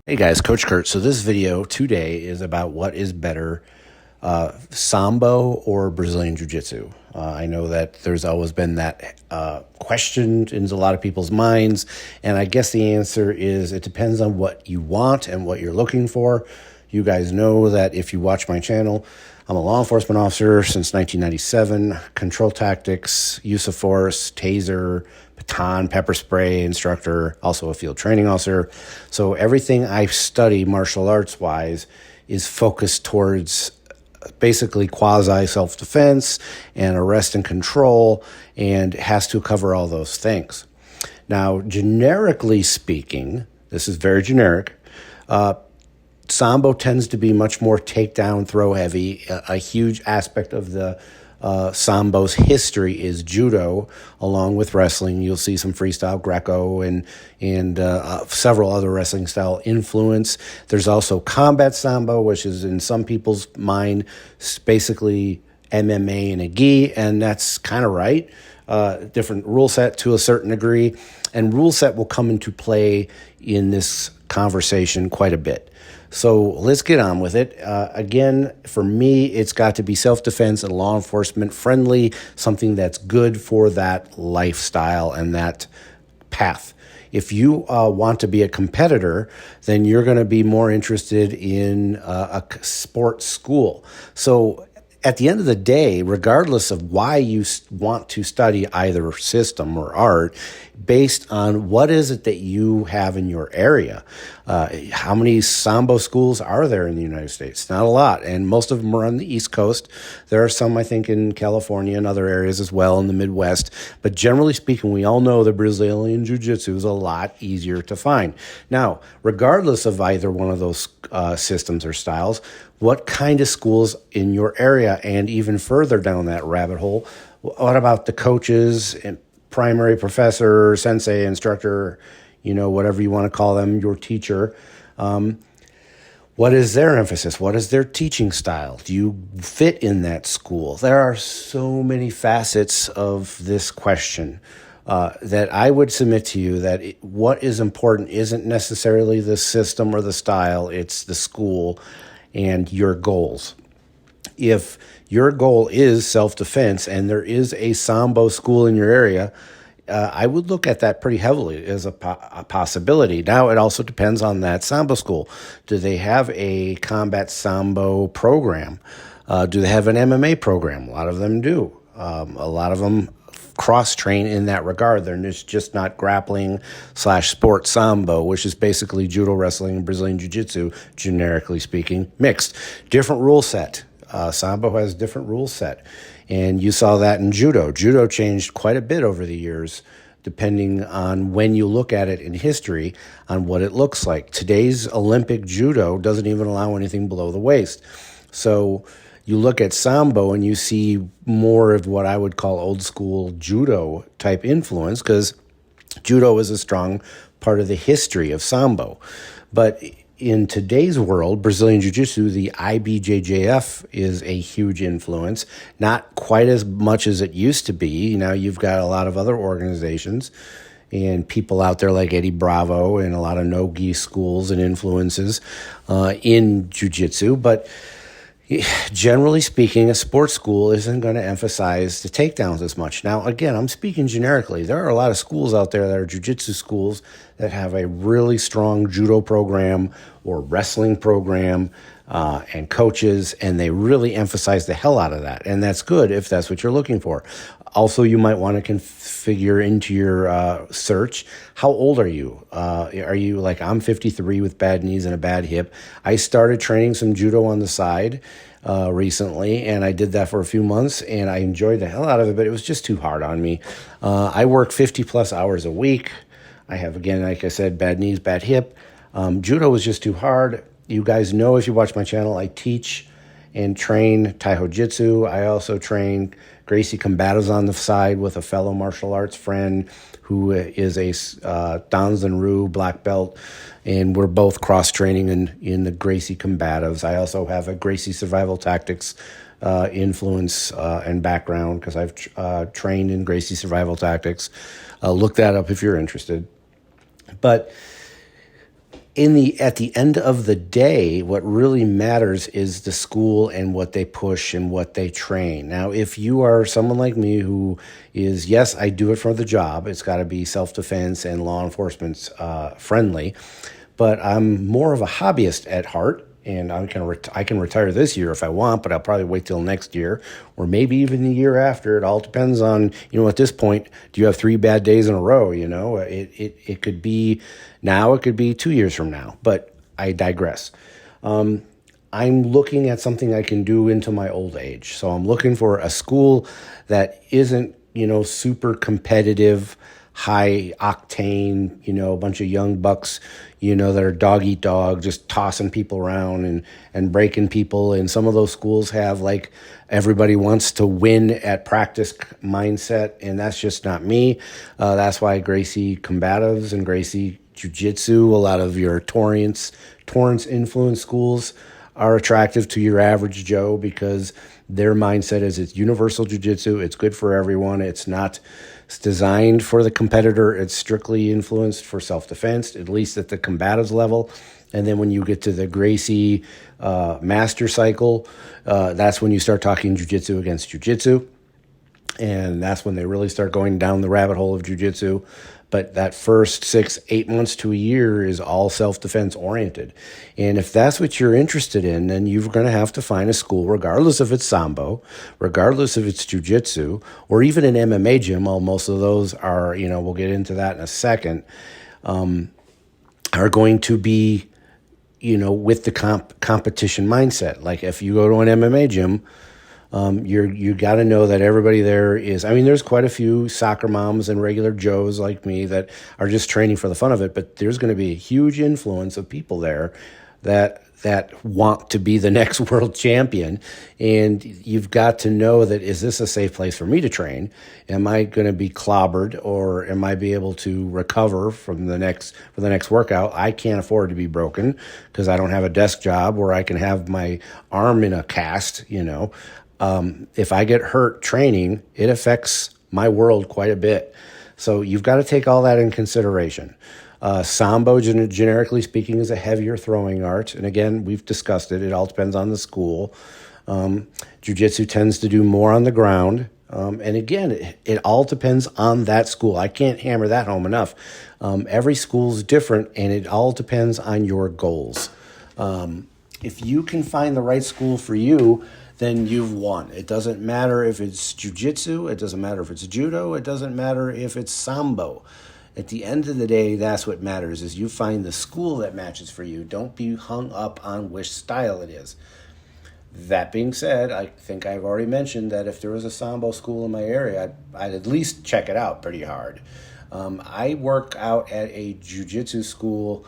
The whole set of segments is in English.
Hey guys, Coach Kurt. So this video today is about what is better, Sambo or Brazilian Jiu Jitsu. I know that there's always been that question in a lot of people's minds, and I guess the answer is it depends on what you want and what you're looking for. You guys know that if you watch my channel, I'm a law enforcement officer since 1997, control tactics, use of force, taser, baton, pepper spray instructor, also a field training officer. So everything I study martial arts wise is focused towards basically quasi self-defense and arrest and control, and has to cover all those things. Now, generically speaking, this is very generic, Sambo tends to be much more takedown, throw heavy. A huge aspect of the Sambo's history is judo, along with wrestling. You'll see some freestyle Greco and several other wrestling style influence. There's also combat Sambo, which is in some people's mind basically MMA and a gi, and that's kind of right. Different rule set to a certain degree, and rule set will come into play in this conversation quite a bit. So let's get on with it. Again, for me, it's got to be self-defense and law enforcement friendly, something that's good for that lifestyle and that path. If you want to be a competitor, then you're going to be more interested in a sports school. So at the end of the day, regardless of why you want to study either system or art, based on what is it that you have in your area. How many Sambo schools are there in the United States? Not a lot, and most of them are on the East Coast. There are some, I think, in California and other areas as well in the Midwest. But generally speaking, we all know the Brazilian Jiu Jitsu is a lot easier to find. Now, regardless of either one of those systems or styles, what kind of schools in your area, and even further down that rabbit hole, what about the coaches and primary professor, sensei, instructor, whatever you want to call them, your teacher? What is their emphasis? What is their teaching style? Do you fit in that school? There are so many facets of this question that I would submit to you that what is important isn't necessarily the system or the style, it's the school and your goals. If your goal is self-defense and there is a Sambo school in your area, I would look at that pretty heavily as a possibility. Now, it also depends on that Sambo school. Do they have a combat Sambo program? Do they have an MMA program? A lot of them do. A lot of them cross-train in that regard. They're just not grappling / sport Sambo, which is basically judo, wrestling, and Brazilian Jiu-Jitsu, generically speaking, mixed. Different rule set. Sambo has different rule set. And you saw that in judo. Judo changed quite a bit over the years, depending on when you look at it in history, on what it looks like. Today's Olympic judo doesn't even allow anything below the waist. So you look at Sambo and you see more of what I would call old school judo type influence, because judo is a strong part of the history of Sambo. But in today's world, Brazilian Jiu-Jitsu, the IBJJF, is a huge influence. Not quite as much as it used to be. Now you've got a lot of other organizations and people out there like Eddie Bravo and a lot of no-gi schools and influences in Jiu-Jitsu. But generally speaking, a sports school isn't going to emphasize the takedowns as much. Now, again, I'm speaking generically. There are a lot of schools out there that are jiu-jitsu schools that have a really strong judo program or wrestling program and coaches, and they really emphasize the hell out of that. And that's good if that's what you're looking for. Also, you might want to configure into your search, how old are you? Are you like, I'm 53 with bad knees and a bad hip. I started training some judo on the side recently, and I did that for a few months, and I enjoyed the hell out of it, but it was just too hard on me. I work 50-plus hours a week. I have, again, like I said, bad knees, bad hip. Judo was just too hard. You guys know, if you watch my channel, I teach and train Taiho Jitsu. I also train Gracie combatives on the side with a fellow martial arts friend who is a Danzanru black belt, and we're both cross-training in the Gracie combatives. I also have a Gracie survival tactics influence and background because I've trained in Gracie survival tactics. Look that up if you're interested. But at the end of the day, what really matters is the school and what they push and what they train. Now, if you are someone like me who is, yes, I do it for the job, it's got to be self-defense and law enforcement friendly, but I'm more of a hobbyist at heart. And I can retire this year if I want, but I'll probably wait till next year or maybe even the year after. It all depends on, at this point, do you have 3 bad days in a row? It could be now, it could be 2 years from now, but I digress. I'm looking at something I can do into my old age. So I'm looking for a school that isn't, super competitive, high octane, a bunch of young bucks, that are dog eat dog, just tossing people around and breaking people. And some of those schools have like everybody wants to win at practice mindset. And that's just not me. That's why Gracie Combatives and Gracie Jiu Jitsu, a lot of your Torrance influence schools are attractive to your average Joe because their mindset is it's universal jiu-jitsu. It's good for everyone. It's designed for the competitor. It's strictly influenced for self-defense, at least at the combatives level. And then when you get to the Gracie master cycle, that's when you start talking jiu-jitsu against jiu-jitsu. And that's when they really start going down the rabbit hole of jiu-jitsu. But that first 6-8 months to a year is all self-defense oriented. And if that's what you're interested in, then you're going to have to find a school, regardless if it's Sambo, regardless if it's jiu-jitsu, or even an MMA gym. Well, most of those are, we'll get into that in a second, are going to be, with the competition mindset. Like if you go to an MMA gym, you got to know that everybody there is, there's quite a few soccer moms and regular Joes like me that are just training for the fun of it, but there's going to be a huge influence of people there that want to be the next world champion. And you've got to know that, is this a safe place for me to train? Am I going to be clobbered, or am I be able to recover for the next workout? I can't afford to be broken because I don't have a desk job where I can have my arm in a cast, If I get hurt training, it affects my world quite a bit. So you've got to take all that in consideration. Sambo, generically speaking, is a heavier throwing art. And again, we've discussed it. It all depends on the school. Jiu-jitsu tends to do more on the ground. And again, it all depends on that school. I can't hammer that home enough. Every school's different, and it all depends on your goals. If you can find the right school for you, then you've won. It doesn't matter if it's jiu-jitsu. It doesn't matter if it's judo. It doesn't matter if it's Sambo. At the end of the day, that's what matters, is you find the school that matches for you. Don't be hung up on which style it is. That being said, I think I've already mentioned that if there was a Sambo school in my area, I'd at least check it out pretty hard. I work out at a jiu-jitsu school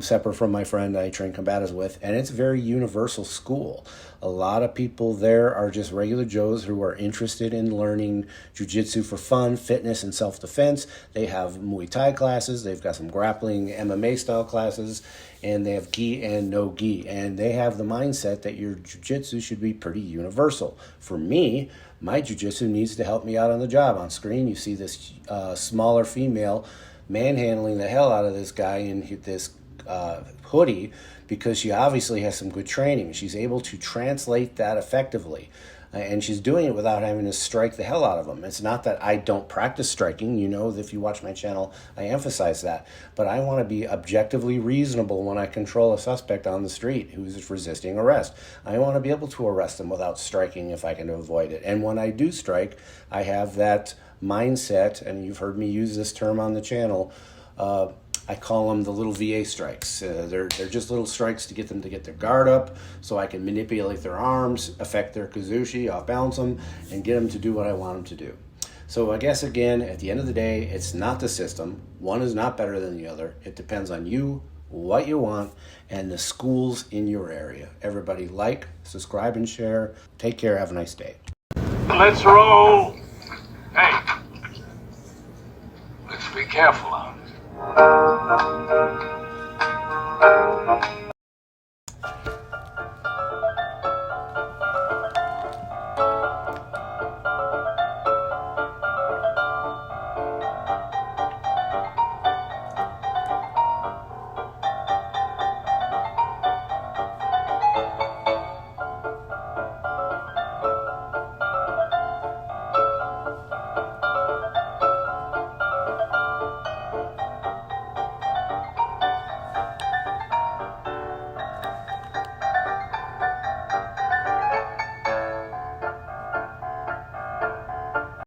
separate from my friend I train combatives with, and it's a very universal school. A lot of people there are just regular Joes who are interested in learning jiu-jitsu for fun, fitness, and self-defense. They have Muay Thai classes, they've got some grappling MMA style classes, and they have gi and no gi. And they have the mindset that your jiu-jitsu should be pretty universal. For me, my jiu-jitsu needs to help me out on the job. On screen, you see this smaller female manhandling the hell out of this guy in this hoodie, because she obviously has some good training. She's able to translate that effectively, and she's doing it without having to strike the hell out of them. It's not that I don't practice striking. If you watch my channel, I emphasize that. But I want to be objectively reasonable when I control a suspect on the street who's resisting arrest. I want to be able to arrest them without striking if I can avoid it. And when I do strike, I have that mindset, and you've heard me use this term on the channel, I call them the little VA strikes. They're just little strikes to get them to get their guard up so I can manipulate their arms, affect their kazushi, off-balance them, and get them to do what I want them to do. So I guess, again, at the end of the day, it's not the system. One is not better than the other. It depends on you, what you want, and the schools in your area. Everybody like, subscribe, and share. Take care. Have a nice day. Let's roll. Hey, let's be careful out.